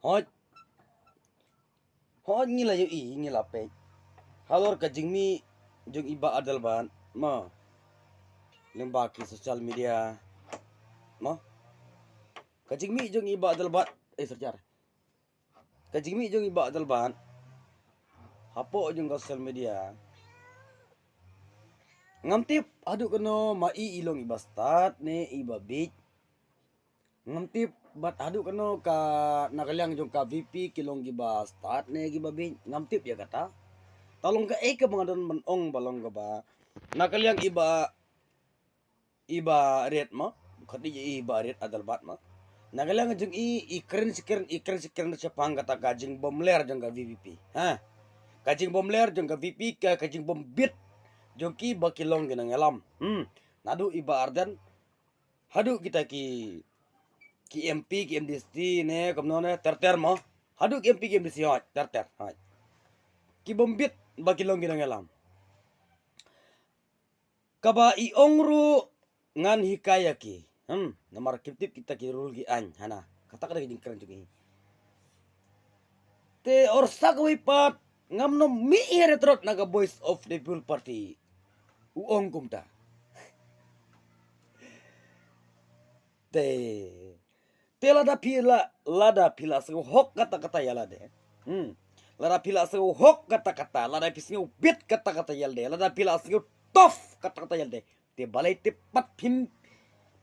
Hot hot ngila yo ngila pe. Halor ka jingmi jong iba adal ban ma lembaki sosial media ma ka jingmi jong iba adal ban sejar. Ka jingmi jong iba adal ban hapo jong sosial media. Ngamtip adu kono ma ilong iba start ne iba big. Ngamtip bat adu kono ka nakaliang jong ka VP kilong giba start ne giba big. Ngamtip ya kata. Talong ka eke mga don manong balong ka ba. Nakaliang iba red mo. Kati iba red adal bat mo. Nakaliang jong ikren sikiren na siya pang kata kajing bomler jong ka VP. Ha? Kajing bomler jong ka VP ka kajing bombit jong ki bakilong ginang alam. Nadu iba ardan. Hadu kita ki MP ki MDC ne kamno ne ter mo. Hadu ki MP ki MDC hot ter. Ki bombit bakilong ginang alam. Kaba iongru ngan hikaya ki. Namar kiptip kita ki rul ki an hana. Kata kada ki keren juga. Te orsak wipat ngamno mi here trot naga voice of the people party. Uong kumta. Te lada pila sego hok kata-kata yalade. Lada pila sego hok kata-kata, lada pisngo bit kata-kata yalde, lada pila sego tof kata-kata yalde. Te balai te pat pin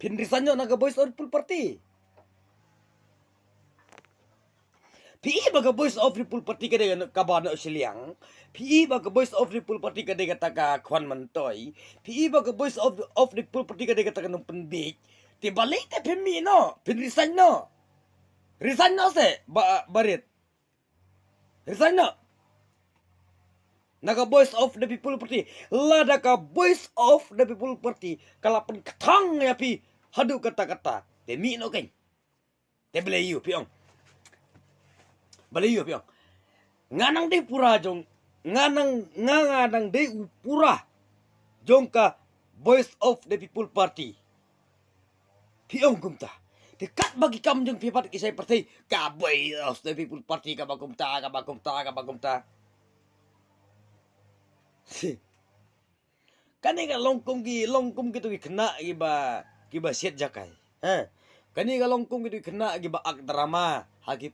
risanyo naga voice of the people party. PI baga voice of the people party kada kabana siliang. PI baga voice of the people party kada kata ka kwan mantoy. PI baga voice of the people party kada kata ka nung pendik. Ti balay te pimi no, pin resign no. Resign no se barit. Resign no. Naga voice of the people party. Lada ka voice of the people party. Kalapan katang ya pi hadu kata-kata. Te mi no ken. Te belayu piong. Balayo piong. Nganang de pura jong nganang de pura jong ka voice of the people party. Piong kumta. Dekat bagi kam jong pipat kisah partai ka voice of the people party ka bagumta. Kani ka longkum gitu kena giba siat jakai. Kani ka longkum gitu kena giba ak drama. Hagi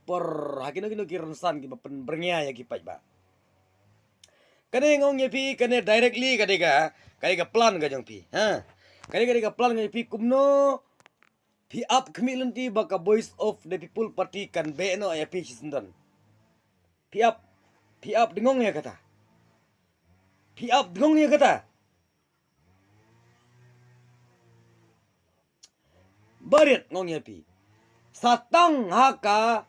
no kiransan giba penbernya ya gipai ba. Kani ngong pi kani directly kani ka plan ka jong pi. Kani ka plan ka pi kumno pi up kemilan ti baka voice of the people party kan be no ya pi sindan. Pi up dengong ya kata. Pi up dengong ya kata. Barit ngong ya pi. Satang haka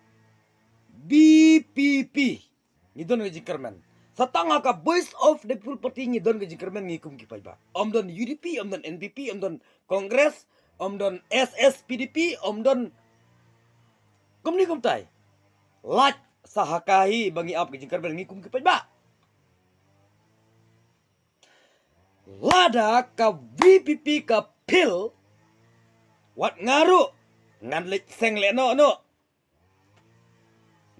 BPP ngidon ga jikerman. Satang haka voice of the people party ngidon ga jikerman ngikum kipai ba. Omdon UDP, omdon NPP, omdon Kongres, omdon SSPDP, omdon kumni kumtai. Lat sahakahi bangi ap ga jikerman ngikum kipai ba. Lada ka VPP ka pil wat ngaru ngan lek seng le no.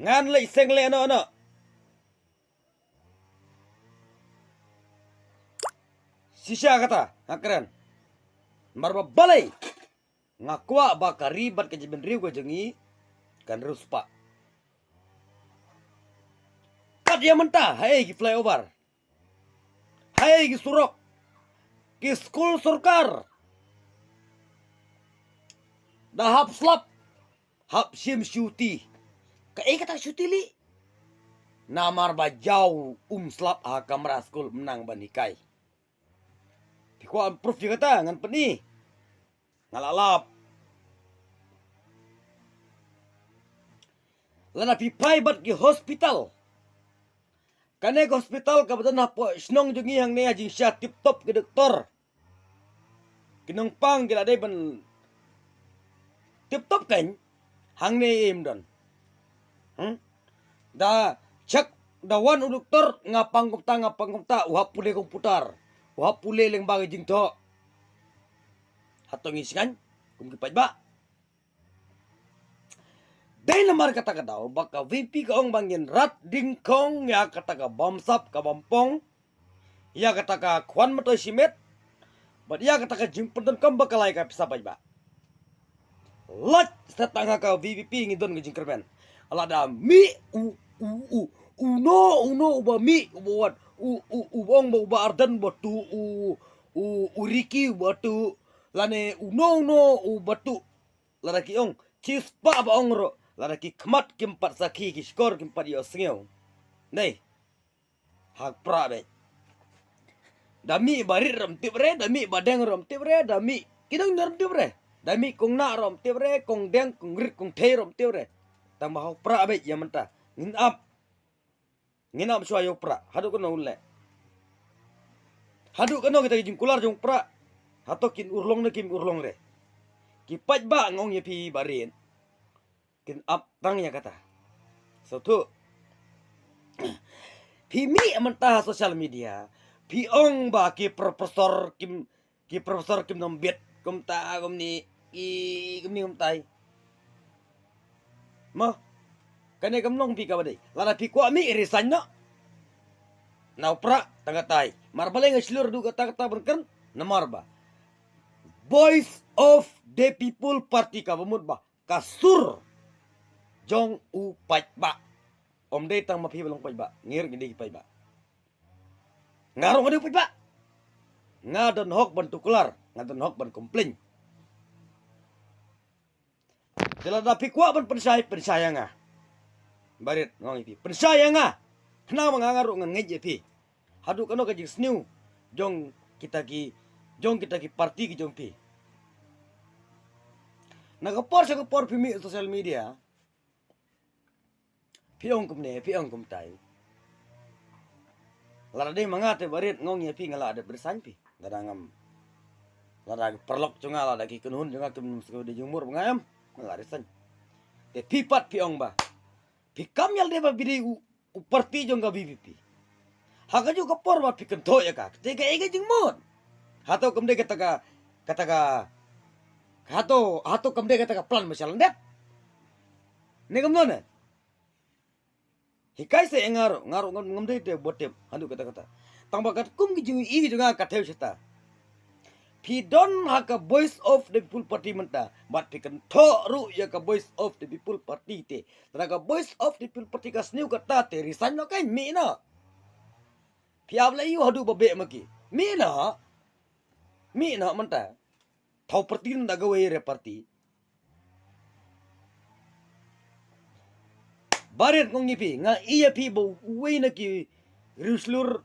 Ngan lek seng le no. Sisya kata hakran. Marba balai ngakwa baka ribat ka jiben riu ka jengi kan ruspa. Kat ya mentah hai ki flyover. Hai ki surok. Ki school surkar. Dah hap slap. Hap sim syuti. Kai kata syuti li. Namar bajau slap ha kamera school menang banikai. Dikuan proof dia kata ngan peni. Ngalalap. Lana pipai bat ki hospital. Kane hospital kabadan hapo snong jungi hang ne ajing sya tip top ke doktor. Kinong pang kila day ban tip top kan hang ne im don. Da cek dawan u doktor ngapang kumta uhap pule komputer. Uhap pule leng bagi jing to. Hatong iskan kum kipat ba. Dai namar kata ka daw baka VP ka ong bangin rat ding kong ya kata ka bomsap ka bompong ya kata ka kwan mato simet but ya kata ka jimpunton kam bakalai ka pisapay ba. Lat sa tanga ka VP ngidon ka jingkerben. Ala da mi uno uba mi uba wat ubong ba uba ardan batu uriki batu lane uno ubatu laraki ong kispa ba ong ro laraki kmat kimpat saki kiskor kimpat yo sengeu nei hak prabe dami barit ram tibre dami badeng ram tibre dami kidang ram tibre dami kong na ram tibre kong deng kong rit kong te ram tibre tambah hak prabe ya menta nginap suayo pra hadu kono ulle hadu kono kita jingkular jong pra hato kin urlong na kim urlong re ki paj ba ngong ye pi barin kin up tangnya kata so tu pi mi mentah sosial media pi ong ba ki profesor kim nombet kum ta kum ni kum tai mo kane kam nong pi ka badai lana pi ko mi irisan no na pra tangatai marbale nga slur du kata berken namar ba Voice of the People Party ka bumut ba kasur jong u paj ba om de tang mapi balong paj ba ngir gidi paj ba ngaro ngadi paj ba ngadon hok ban tukular ngadon hok ban komplain jela da pi kwa ban pensaya nga barit ngong ipi pensaya nga kena mengangaru ngan ngeje pi hadu kano ka jing sniu jong kita ki parti ki jong pi nagapor sa kapor pi mi social media piong kum tai lara de mangate barit ngong ye pi ngala ada bersan pi gadangam lara perlok cunga lara ki kunhun junga kum sko de jumur ngayam ngala resan te pipat piong ba pi kamyal de ba bidi u parti jong ga BBP haka ju kapor ba pi kento ya ka te ga ega jing mon hato kum de kata ka hato kum de kata ka plan masalan det ne kum non hikai se ngaro ngom de botem handu kata tang bakat kum gi ju i ju ga kateu seta pi don haka voice of the people party menta bat pi kan tho ru ya ka voice of the people party te traga voice of the people party ka sniu kata te risan no kai mi na pi abla yu hadu babe maki mi na menta thau party na gawe re party baret ngong ipi nga iya pi bo uwe na ki ruslur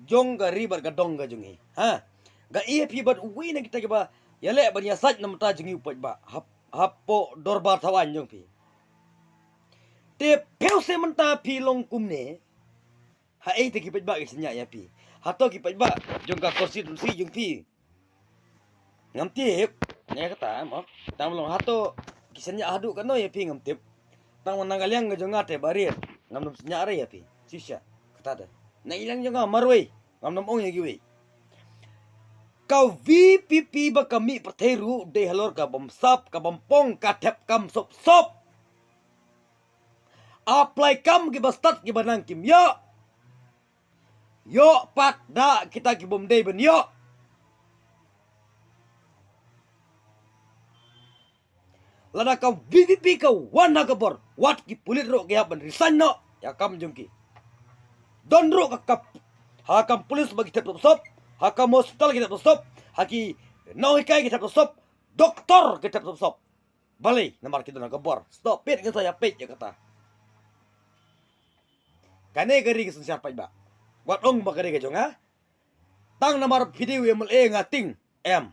jong ga ribar ga dong ga jungi ha ga iya pi bat uwe na kita ba yale ban ya saj nam ta jungi upaj ba hapo dorbar thawan jong pi te peu se menta pi long kum ne ha ei te ki paj ba ki senya ya pi hato ki paj ba jong ga konstitusi jong pi ngam tip ne kata mo tam long hato ki senya hadu kano ya pi ngam tip tang manangaliang nga jonga te barir ngam nom senyare ya pi sisya kata da na ilang jonga marwe ngam nom ong yagi we kau VPP ba kami perteru de halor ka bomsap ka bompong ka tep kam sop apply kam ki bastat ki banang kim yo pak da kita ki bom de ben yo lada kau VVP kau wana kabor wat ki pulit ro kaya ban risan no ya kam jungki don ro kap hakam pulis bagi tep stop hakam hospital kita stop haki no hikai kita stop doktor kita stop balik namar kita nak kabor stop pit ke saya pit ya kata kane gari ke siapa ba wat ong ba gari ke jonga tang namar video MLA ngating m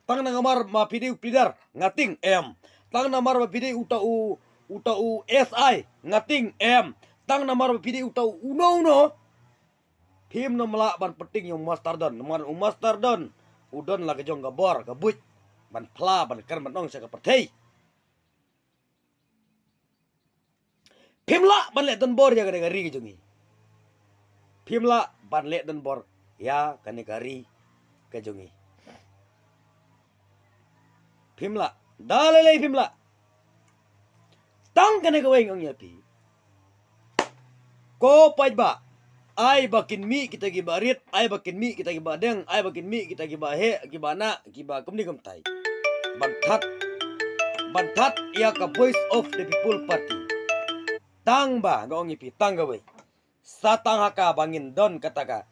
tang namar ma video pidar ngating m tang namar bapide utau SI ngating M tang namar bapide utau uno phim no mala ban penting yung master don nomor master don udon la kejong gabor gabuj ban pla ban kan ban ong sa kapatay phim la ban le don bor ya gari gari kejongi phim la ban le don bor ya kane gari kejongi phim la dalele phim la tang kene ko weng ong yapi. Ko pai ba. Ai bakin mi kita gi barit, ai bakin mi kita gi badeng, ai bakin mi kita gi bahe, gi bana, gi ba kumni kumtai. Bantat, bantat ia ka voice of the people party. Tang ba ngong ipi tang gawe. Satang haka bangin don kataka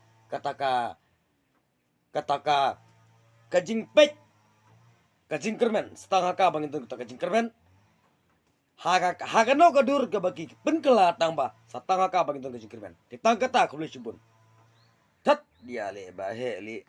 kajing pek kajing kermen setang haka bangin don kataka kajing kermen. Haga no kadur ke bagi pengkela tangba satang haka bangin don kajing kermen. Ditang kata kulis subun. Tat dia le bahe li